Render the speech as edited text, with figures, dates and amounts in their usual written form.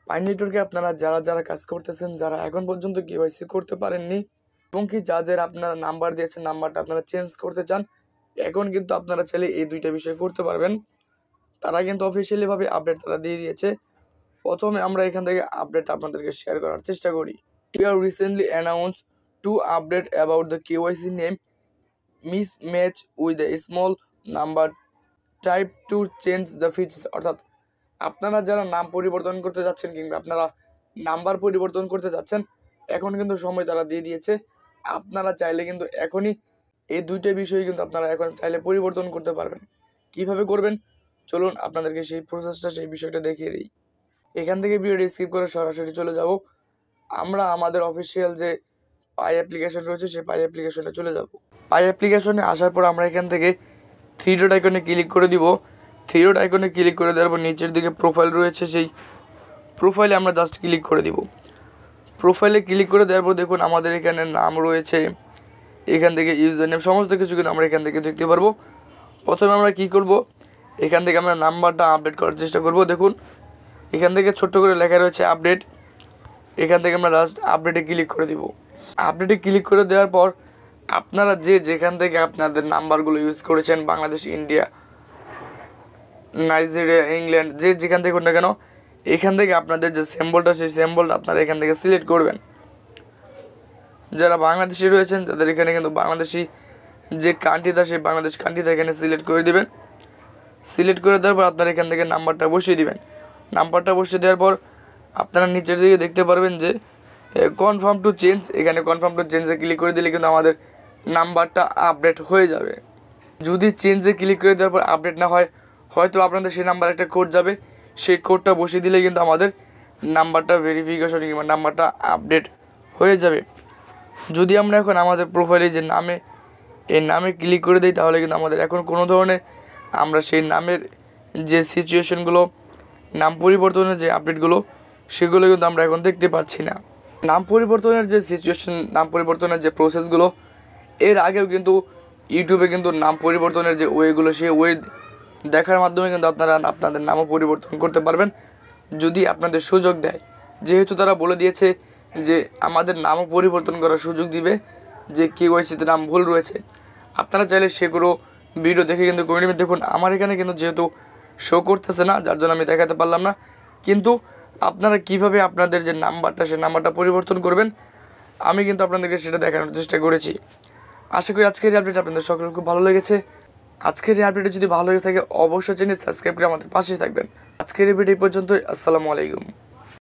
পাই নেটওয়ার্কে আপনারা যারা কাজ করতেছেন, যারা এখন পর্যন্ত কেওয়াইসি করতে পারেননি এবং কি যাদের আপনারা নাম্বার দিয়েছেন, নাম্বারটা আপনারা চেঞ্জ করতে চান, এখন কিন্তু আপনারা চাইলে এই দুইটা বিষয় করতে পারবেন। তারা কিন্তু অফিসিয়ালি ভাবে আপডেট তারা দিয়ে দিয়েছে। প্রথমে আমরা এখান থেকে আপডেট আপনাদেরকে শেয়ার করার চেষ্টা করি। We have recently announced to update about the KYC name mismatch with a small number type to change the features। অর্থাৎ আপনারা যারা নাম পরিবর্তন করতে যাচ্ছেন কিংবা আপনারা নাম্বার পরিবর্তন করতে যাচ্ছেন, এখন কিন্তু সময় তারা দিয়ে দিয়েছে। আপনারা চাইলে কিন্তু এখনই এই দুইটা বিষয় কিন্তু আপনারা এখন চাইলে পরিবর্তন করতে পারবেন। কিভাবে করবেন চলুন আপনাদেরকে সেই প্রসেসটা, সেই বিষয়টা দেখিয়ে দিই। এখান থেকে ভিডিওটি স্কিপ করে সরাসরি চলে যাব। আমরা আমাদের অফিসিয়াল যে পাই অ্যাপ্লিকেশন রয়েছে সেই পাই অ্যাপ্লিকেশনে চলে যাব। পাই অ্যাপ্লিকেশনে আসার পর আমরা এখান থেকে থ্রি ডট আইকনে ক্লিক করে দিব। থ্রি ডট আইকনে ক্লিক করে দেওয়ার পর নিচের দিকে প্রোফাইল রয়েছে, সেই প্রোফাইলে আমরা জাস্ট ক্লিক করে দিব। প্রোফাইলে ক্লিক করে দেওয়ার পর দেখুন আমাদের এখানে নাম রয়েছে, এখান থেকে ইউজার নেম, সমস্ত কিছু কিন্তু আমরা এখান থেকে দেখতে পারবো। প্রথমে আমরা কি করব, এখান থেকে আমরা নাম্বারটা আপডেট করার চেষ্টা করব। দেখুন এখান থেকে ছোট্ট করে লেখা রয়েছে আপডেট, এখান থেকে আমরা জাস্ট আপডেটে ক্লিক করে দিব। আপডেটে ক্লিক করে দেওয়ার পর আপনারা যেখান থেকে আপনাদের নাম্বারগুলো ইউজ করেছেন, বাংলাদেশ, ইন্ডিয়া, নাইজেরিয়া, ইংল্যান্ড, যেখান থেকে না কেন, এখান থেকে আপনাদের যে সিম্বলটা সেই সিম্বলটা আপনারা এখান থেকে সিলেক্ট করবেন। যারা বাংলাদেশি রয়েছেন তাদের এখানে কিন্তু বাংলাদেশি যে কান্ট্রিটা সেই বাংলাদেশ কান্ট্রিটা এখানে সিলেক্ট করে দিবেন। সিলেক্ট করে দেওয়ার পর আপনারা এখান থেকে নাম্বারটা বসিয়ে দিবেন। নাম্বারটা বসিয়ে দেওয়ার পর আপনারা নিচের দিকে দেখতে পারবেন যে কনফার্ম টু চেঞ্জ, এখানে কনফার্ম টু চেঞ্জে ক্লিক করে দিলে কিন্তু আমাদের নাম্বারটা আপডেট হয়ে যাবে। যদি চেঞ্জে ক্লিক করে দেওয়ার পর আপডেট না হয়, হয়তো আপনাদের সেই নাম্বার একটা কোড যাবে, সেই কোডটা বসিয়ে দিলে কিন্তু আমাদের নাম্বারটা ভেরিফিকেশন কিংবা নাম্বারটা আপডেট হয়ে যাবে। যদি আমরা এখন আমাদের প্রোফাইলে যে নামে ক্লিক করে দিই, তাহলে কিন্তু আমাদের এখন কোনো ধরনের আমরা সেই নামের যে সিচুয়েশনগুলো, নাম পরিবর্তনের যে আপডেটগুলো, সেগুলো কিন্তু আমরা এখন দেখতে পাচ্ছি না। নাম পরিবর্তনের যে সিচুয়েশন, নাম পরিবর্তনের যে প্রসেসগুলো, এর আগেও কিন্তু ইউটিউবে কিন্তু নাম পরিবর্তনের যে ওয়েগুলো, সেই ওয়ে দেখার মাধ্যমে কিন্তু আপনারা আপনাদের নামও পরিবর্তন করতে পারবেন যদি আপনাদের সুযোগ দেয়। যেহেতু তারা বলে দিয়েছে যে আমাদের নামও পরিবর্তন করার সুযোগ দিবে, যে কেওয়াইসিতে নাম ভুল রয়েছে, আপনারা চাইলে সেগুলো ভিডিও দেখে কিন্তু করে নেবেন। দেখুন আমার এখানে কিন্তু যেহেতু শো করতেছে না, যার জন্য আমি দেখাতে পারলাম না, কিন্তু আপনারা কিভাবে আপনাদের যে নাম্বারটা সেই নাম্বারটা পরিবর্তন করবেন আমি কিন্তু আপনাদেরকে সেটা দেখানোর চেষ্টা করেছি। আশা করি আজকের এই আপডেট আপনাদের সকলের খুব ভালো লেগেছে। আজকের এই আপডেটে যদি ভালো লেগে থাকে অবশ্যই চ্যানেল সাবস্ক্রাইব করে আমাদের পাশেই থাকবেন। আজকের এই ভিডিও পর্যন্তই। আসসালামু আলাইকুম।